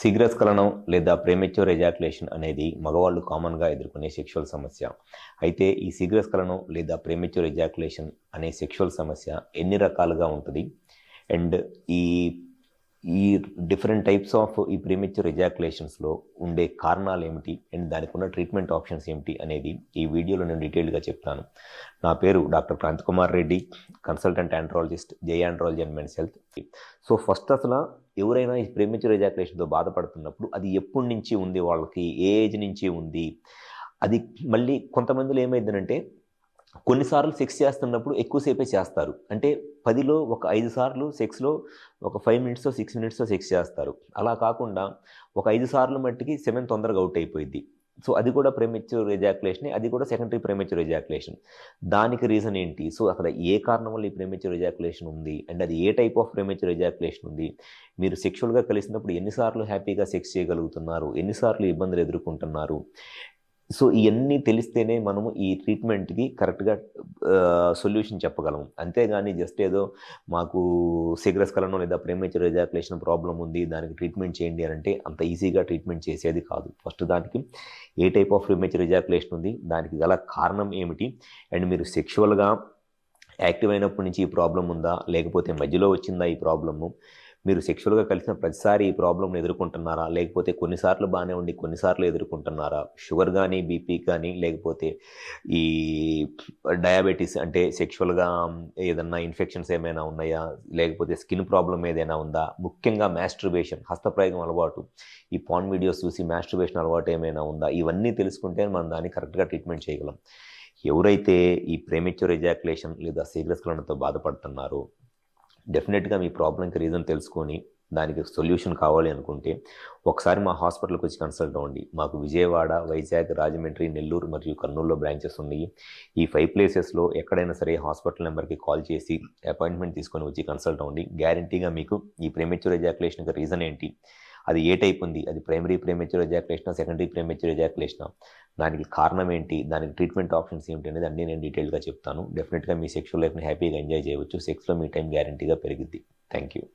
శీఘ్రస్ఖలనం లేదా premature ejaculation అనేది మగవాళ్ళు కామన్గా ఎదుర్కొనే సెక్షువల్ సమస్య. అయితే ఈ శీఘ్రస్ఖలనం లేదా ప్రీమెచ్యూర్ ఎజాక్యులేషన్ అనే సెక్షువల్ సమస్య ఎన్ని రకాలుగా ఉంటుంది అండ్ ఈ ఈ డిఫరెంట్ టైప్స్ ఆఫ్ ఈ ప్రీమెచ్యూర్ ఎజాక్యులేషన్స్లో ఉండే కారణాలు ఏమిటి అండ్ దానికి ఉన్న ట్రీట్మెంట్ ఆప్షన్స్ ఏమిటి అనేది ఈ వీడియోలో నేను డీటెయిల్గా చెప్తాను. నా పేరు doctor Kranthi Kumar Reddy, consultant andrologist, J andrology and men's health. So first అసలు ఎవరైనా ఈ ప్రీమెచ్యూర్ ఎజాక్యులేషన్తో బాధపడుతున్నప్పుడు అది ఎప్పటి నుంచి ఉంది, వాళ్ళకి ఏ ఏజ్ నుంచి ఉంది, అది మళ్ళీ కొంతమందిలో ఏమైందంటే కొన్నిసార్లు సెక్స్ చేస్తున్నప్పుడు ఎక్కువసేపే చేస్తారు. అంటే 10లో ఒక 5 సార్లు సెక్స్లో ఒక 5 మినిట్సో 6 మినిట్సో సెక్స్ చేస్తారు. అలా కాకుండా ఒక 5 సార్లు మట్టికి సెమెన్ తొందరగా అవుట్ అయిపోయింది. సో అది కూడా ప్రీమెచ్యూర్ ఎజాక్యులేషనే, అది కూడా సెకండరీ ప్రీమెచ్యూర్ ఎజాక్యులేషన్. దానికి రీజన్ ఏంటి? సో అసలు ఏ కారణం వల్ల ఈ ప్రీమెచ్యూర్ ఎజాక్యులేషన్ ఉంది అండ్ అది ఏ టైప్ ఆఫ్ ప్రీమెచ్యూర్ ఎజాక్యులేషన్ ఉంది, మీరు సెక్షువల్గా కలిసినప్పుడు ఎన్నిసార్లు హ్యాపీగా సెక్స్ చేయగలుగుతున్నారు, ఎన్నిసార్లు ఇబ్బందులు ఎదుర్కొంటున్నారు. సో ఇవన్నీ తెలిస్తేనే మనము ఈ ట్రీట్మెంట్కి కరెక్ట్గా సొల్యూషన్ చెప్పగలము. అంతేగాని జస్ట్ ఏదో మాకు శీఘ్రస్ఖలనం లేదా ప్రీమెచ్యూర్ ఎజాక్యులేషన్ ప్రాబ్లం ఉంది, దానికి ట్రీట్మెంట్ చేయండి అని అంటే అంత ఈజీగా ట్రీట్మెంట్ చేసేది కాదు. ఫస్ట్ దానికి ఏ టైప్ ఆఫ్ ప్రీమెచ్యూర్ ఎజాక్యులేషన్ ఉంది, దానికి గల కారణం ఏమిటి, అండ్ మీరు సెక్షువల్గా యాక్టివ్ అయినప్పటి నుంచి ఈ ప్రాబ్లం ఉందా, లేకపోతే మధ్యలో వచ్చిందా ఈ ప్రాబ్లము, మీరు సెక్షువల్గా కలిసిన ప్రతిసారి ఈ ప్రాబ్లంను ఎదుర్కొంటున్నారా, లేకపోతే కొన్నిసార్లు బాగానే ఉండి కొన్నిసార్లు ఎదుర్కొంటున్నారా, షుగర్ కానీ బీపీ కానీ, లేకపోతే ఈ డయాబెటీస్ అంటే సెక్షువల్గా ఏదన్నా ఇన్ఫెక్షన్స్ ఏమైనా ఉన్నాయా, లేకపోతే స్కిన్ ప్రాబ్లం ఏదైనా ఉందా, ముఖ్యంగా మాస్టర్బేషన్ హస్తప్రయోగం అలవాటు, ఈ పాన్ వీడియోస్ చూసి మాస్టర్బేషన్ అలవాటు ఏమైనా ఉందా, ఇవన్నీ తెలుసుకుంటే మనం దాన్ని కరెక్ట్గా ట్రీట్మెంట్ చేయగలం. ఎవరైతే ఈ ప్రీమెచ్యూర్ ఎజాక్యులేషన్ లేదా శీఘ్రస్ఖలనంతో బాధపడుతున్నారో డెఫినెట్గా మీ ప్రాబ్లంకి రీజన్ తెలుసుకొని దానికి సొల్యూషన్ కావాలి అనుకుంటే ఒకసారి మా హాస్పిటల్కి వచ్చి కన్సల్ట్ అవ్వండి. మాకు విజయవాడ, వైజాగ్, రాజమండ్రి, నెల్లూరు మరియు కర్నూలులో బ్రాంచెస్ ఉన్నాయి. ఈ 5 ప్లేసెస్లో ఎక్కడైనా సరే హాస్పిటల్ నెంబర్కి కాల్ చేసి అపాయింట్మెంట్ తీసుకొని వచ్చి కన్సల్ట్ అవ్వండి. గ్యారంటీగా మీకు ఈ ప్రీమెచ్యూర్ ఎజాక్యులేషన్కి రీజన్ ఏంటి, అది ఏ టైప్ ఉంది, అది ప్రైమరీ ప్రీమెచ్యూర్ ఎజాక్యులేషనా, సెకండరీ ప్రీమెచ్యూర్ ఎజాక్యులేషనా, దానికి కారణం ఏంటి, దానికి ట్రీట్మెంట్ ఆప్షన్స్ ఏంటి అనేది అన్నీ నేను డీటెయిల్గా చెప్తాను. డెఫినెట్గా మీ సెక్షువల్ లైఫ్ని హ్యాపీగా ఎంజాయ్ చేయవచ్చు. సెక్స్లో మీ టైం గ్యారంటీగా పెరిగిద్ది. Thank you.